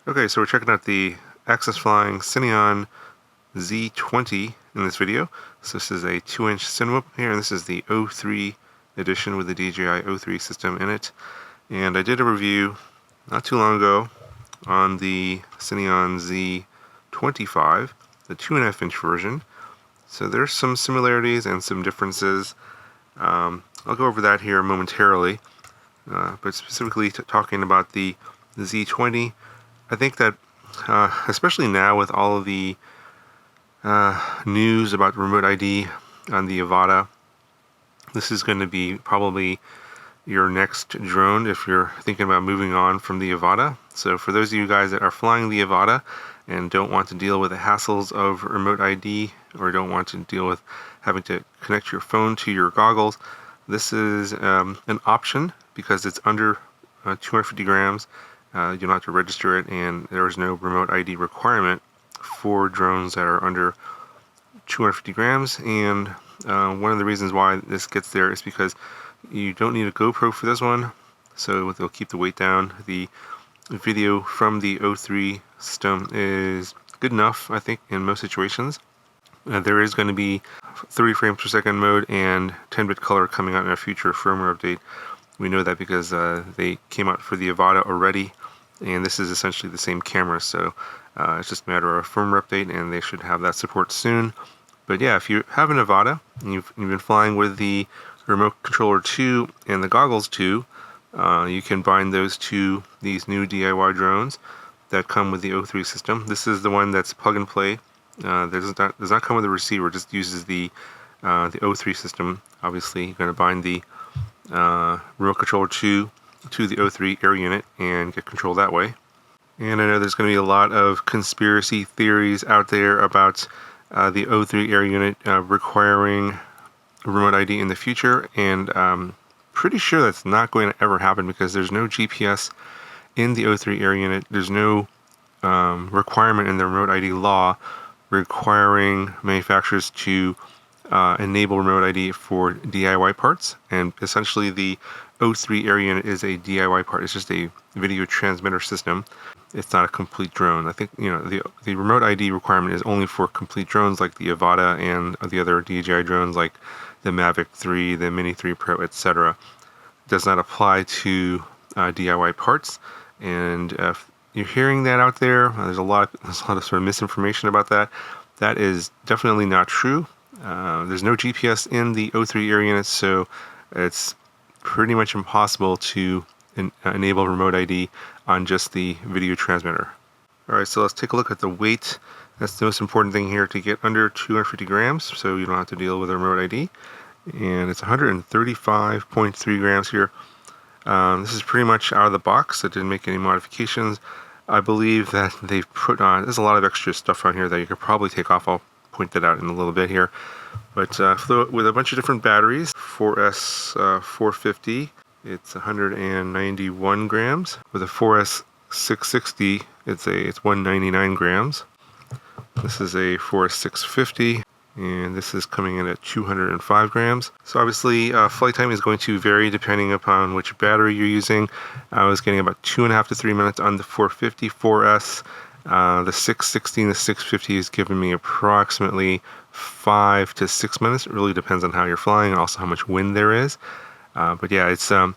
Okay, so we're checking out the AXISFLYING CineON Z20 in this video. So this is a 2-inch cinewhoop here, and this is the 03 edition with the DJI 03 system in it. And I did a review not too long ago on the CineON Z25, the 2.5-inch version. So there's some similarities and some differences. I'll go over that here momentarily, but specifically talking about the Z20, I think that especially now with all of the news about remote ID on the Avata, this is going to be probably your next drone if you're thinking about moving on from the Avata. So for those of you guys that are flying the Avata and don't want to deal with the hassles of remote ID, or don't want to deal with having to connect your phone to your goggles, this is an option because it's under 250 grams. You don't have to register it, and there is no remote ID requirement for drones that are under 250 grams. And one of the reasons why this gets there is because you don't need a GoPro for this one, so they'll keep the weight down. The video from the 03 system is good enough, I think, in most situations. There is going to be 30 frames per second mode and 10-bit color coming out in a future firmware update. We know that because they came out for the Avata already, and this is essentially the same camera, so it's just a matter of firmware update, and they should have that support soon. But yeah, if you have an Avata and you've been flying with the remote controller 2 and the goggles 2, you can bind those to these new DIY drones that come with the 03 system. This is the one that's plug and play. Does not come with a receiver, just uses the 03 system. Obviously, you're going to bind the remote controller 2 to the 03 air unit and get control that way. And I know there's going to be a lot of conspiracy theories out there about the 03 air unit requiring remote ID in the future, and pretty sure that's not going to ever happen because there's no GPS in the 03 air unit. There's no requirement in the remote ID law requiring manufacturers to enable remote ID for DIY parts, and essentially the 03 air unit is a DIY part. It's just a video transmitter system. It's not a complete drone. I think, you know, the remote ID requirement is only for complete drones like the Avata and the other DJI drones like the Mavic 3, the Mini 3 Pro, etc. It does not apply to DIY parts. And if you're hearing that out there, there's a lot of sort of misinformation about that. That is definitely not true. There's no GPS in the 03 air units, so it's pretty much impossible to enable remote ID on just the video transmitter. Alright, so let's take a look at the weight. That's the most important thing here, to get under 250 grams, so you don't have to deal with a remote ID. And it's 135.3 grams here. This is pretty much out of the box. I didn't make any modifications. I believe that they've put on, there's a lot of extra stuff on here that you could probably take off. I'll point that out in a little bit here. But with a bunch of different batteries, 4S 450, it's 191 grams. With a 4S 660, it's 199 grams. This is a 4S 650, and this is coming in at 205 grams. So obviously, flight time is going to vary depending upon which battery you're using. I was getting about 2.5 to 3 minutes on the 450 4S. The 660 and the 650 is giving me approximately 5 to 6 minutes. It really depends on how you're flying and also how much wind there is. But yeah, it's not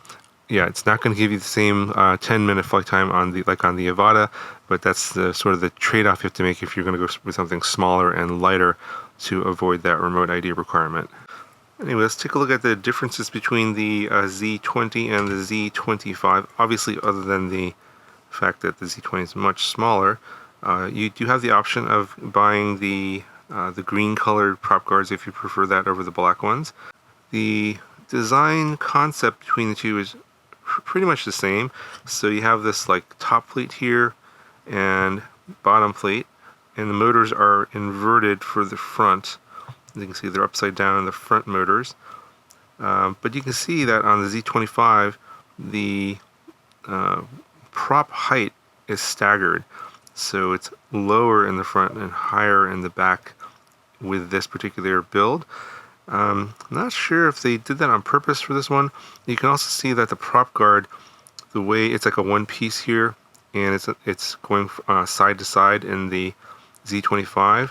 going to give you the same 10-minute flight time on the Avata, but that's the sort of the trade-off you have to make if you're going to go with something smaller and lighter to avoid that remote ID requirement. Anyway, let's take a look at the differences between the Z20 and the Z25. Obviously, other than the fact that the Z20 is much smaller, you do have the option of buying the green-colored prop guards if you prefer that over the black ones. The design concept between the two is pretty much the same. So you have this like top plate here and bottom plate, and the motors are inverted for the front. As you can see, they're upside down in the front motors. But you can see that on the Z25, the prop height is staggered. So it's lower in the front and higher in the back with this particular build. Not sure if they did that on purpose for this one. You can also see that the prop guard, the way it's like a one piece here, and it's going side to side in the Z25,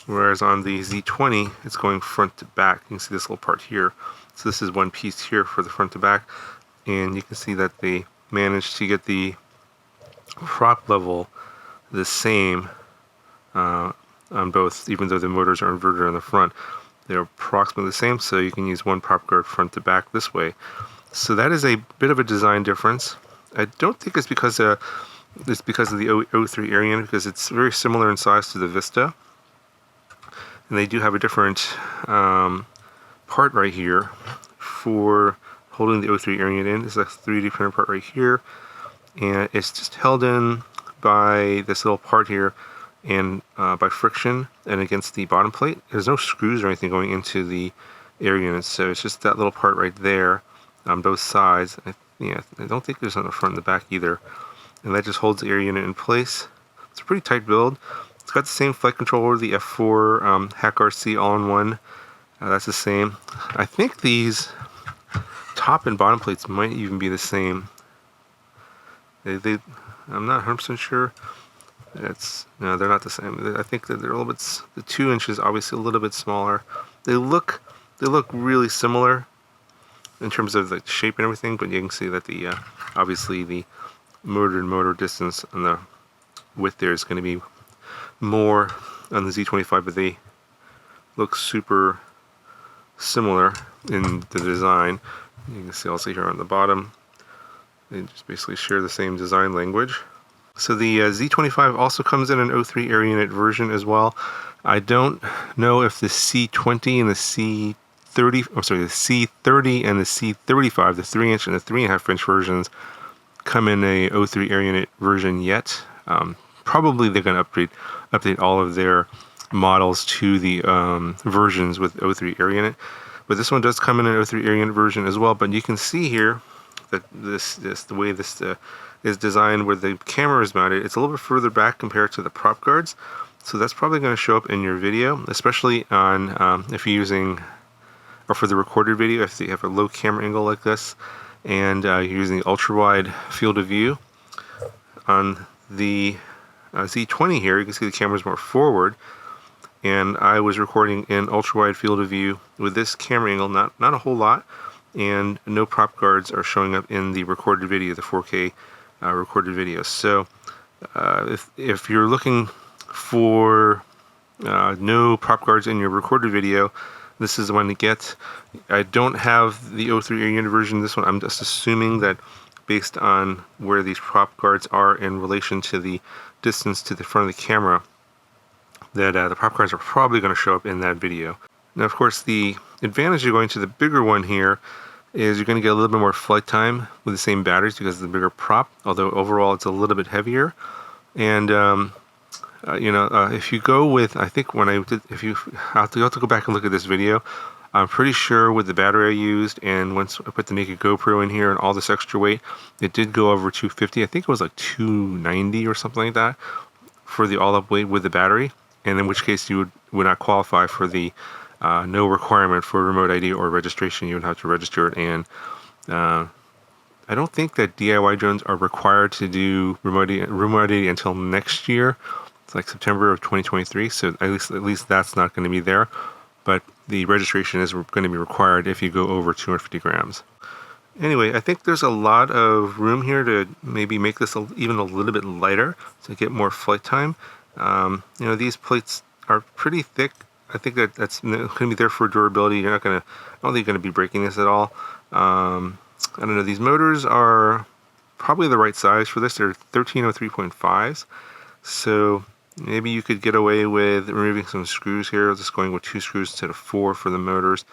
whereas on the Z20 it's going front to back. You can see this little part here. So this is one piece here for the front to back, and you can see that they managed to get the prop level the same on both, even though the motors are inverted on the front. They're approximately the same, so you can use one prop guard front to back this way. So that is a bit of a design difference. I don't think it's because of the O3 Arian, because it's very similar in size to the Vista. And they do have a different part right here for holding the O3 Arian in. This is a 3D printer part right here, and it's just held in by this little part here and by friction and against the bottom plate. There's no screws or anything going into the air units, so it's just that little part right there on both sides. I don't think there's on the front and the back either, and that just holds the air unit in place. It's a pretty tight build. It's got the same flight controller, the F4 Hack RC all-in-one. That's the same. I think these top and bottom plates might even be the same. I'm not 100% sure. No, they're not the same. I think that they're a little bit. The 2 inches obviously a little bit smaller. They look really similar in terms of the shape and everything, but you can see that the obviously the motor to motor distance on the width there is going to be more on the Z25, but they look super similar in the design. You can see also here on the bottom, they just basically share the same design language. So the Z25 also comes in an O3 air unit version as well. I don't know if the C20 and the C30 and the C35, the 3-inch and the 3.5-inch versions, come in a O3 air unit version yet. Probably they're going to update all of their models to the versions with O3 air unit. But this one does come in an O3 air unit version as well. But you can see here that the way this is designed, where the camera is mounted, it's a little bit further back compared to the prop guards. So that's probably going to show up in your video, especially on if you're using, or for the recorded video, if you have a low camera angle like this, and you're using the ultra wide field of view. On the Z20 here, you can see the camera's more forward, and I was recording in ultra wide field of view with this camera angle, not a whole lot, and no prop guards are showing up in the recorded video, the 4K recorded video. So if you're looking for no prop guards in your recorded video, this is the one to get. I don't have the O3 air unit version. This one, I'm just assuming that based on where these prop guards are in relation to the distance to the front of the camera, that the prop guards are probably going to show up in that video. Now, of course, the advantage of going to the bigger one here is you're going to get a little bit more flight time with the same batteries because of the bigger prop, although overall it's a little bit heavier. And if you go with, I think when I did, you'll have to go back and look at this video. I'm pretty sure with the battery I used, and once I put the naked GoPro in here and all this extra weight, it did go over 250. I think it was like 290 or something like that for the all-up weight with the battery, and in which case you would not qualify for the no requirement for remote ID or registration. You would have to register it, and I don't think that DIY drones are required to do remote ID until next year. It's like September of 2023, so at least that's not going to be there. But the registration is going to be required if you go over 250 grams. Anyway, I think there's a lot of room here to maybe make this even a little bit lighter to get more flight time. These plates are pretty thick. I think that's going to be there for durability. I don't think you're going to be breaking this at all. I don't know. These motors are probably the right size for this. They're 1303.5s. So maybe you could get away with removing some screws here, just going with 2 screws instead of 4 for the motors.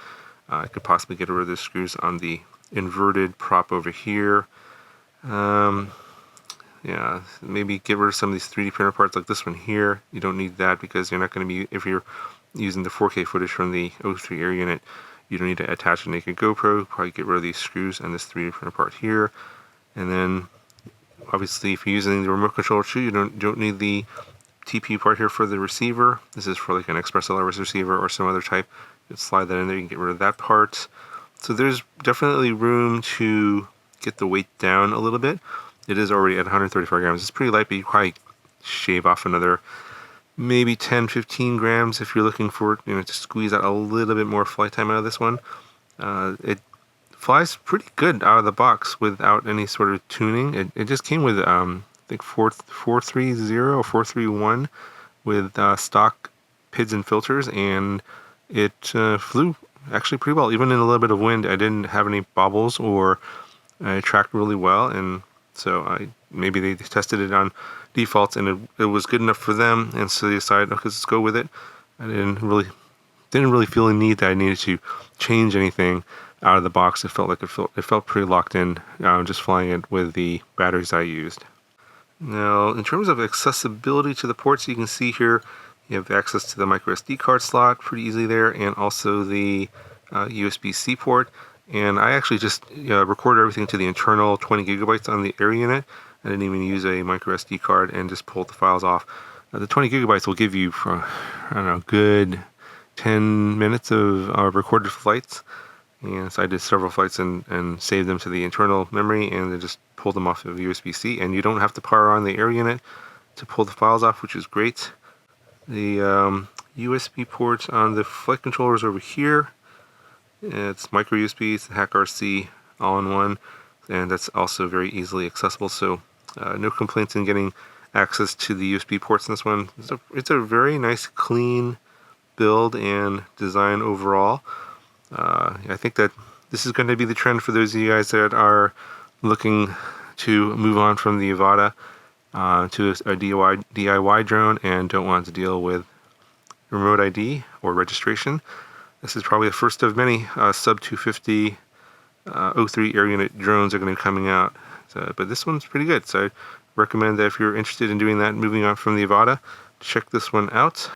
I could possibly get rid of the screws on the inverted prop over here. Maybe get rid of some of these 3D printer parts like this one here. You don't need that because you're not going to be, if you're using the 4K footage from the O3 air unit, you don't need to attach a naked GoPro. Probably get rid of these screws and this 3D printer part here. And then obviously if you're using the remote controller too, you don't need the TP part here for the receiver. This is for like an Express LRS receiver or some other type. You can slide that in there, you can get rid of that part. So there's definitely room to get the weight down a little bit. it is already at 135 grams. It's pretty light, but you probably shave off another maybe 10-15 grams if you're looking for, to squeeze out a little bit more flight time out of this one. It flies pretty good out of the box without any sort of tuning. It just came with I think 430 or 431 with stock PIDs and filters, and it flew actually pretty well. Even in a little bit of wind, I didn't have any bobbles, or I tracked really well. And so maybe they tested it on defaults and it was good enough for them, and so they decided, okay, let's go with it. I didn't really feel a need that I needed to change anything out of the box. It felt like it felt pretty locked in, just flying it with the batteries I used. Now, in terms of accessibility to the ports, you can see here you have access to the micro SD card slot pretty easily there, and also the USB-C port. And I actually just recorded everything to the internal 20 gigabytes on the air unit. I didn't even use a micro SD card, and just pulled the files off. The 20 gigabytes will give you, good 10 minutes of recorded flights. And so I did several flights and saved them to the internal memory, and then just pulled them off of USB-C. And you don't have to power on the air unit to pull the files off, which is great. The USB ports on the flight controllers over here. It's micro USB, it's HackRC all in one, and that's also very easily accessible. So no complaints in getting access to the USB ports in this one. It's a very nice, clean build and design overall. I think that this is going to be the trend for those of you guys that are looking to move on from the Avata to a DIY drone and don't want to deal with remote ID or registration. This is probably the first of many sub 250 O3 air unit drones are going to be coming out. But this one's pretty good, so I recommend that if you're interested in doing that, moving on from the Avata, check this one out.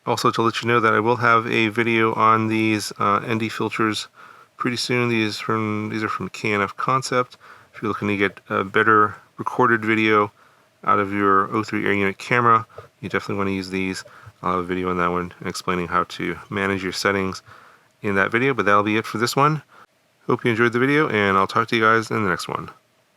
Also, to let you know that I will have a video on these ND filters pretty soon. These are from KNF Concept. If you're looking to get a better recorded video out of your O3 air unit camera, you definitely want to use these. I'll have a video on that one explaining how to manage your settings in that video, but that'll be it for this one. Hope you enjoyed the video, and I'll talk to you guys in the next one.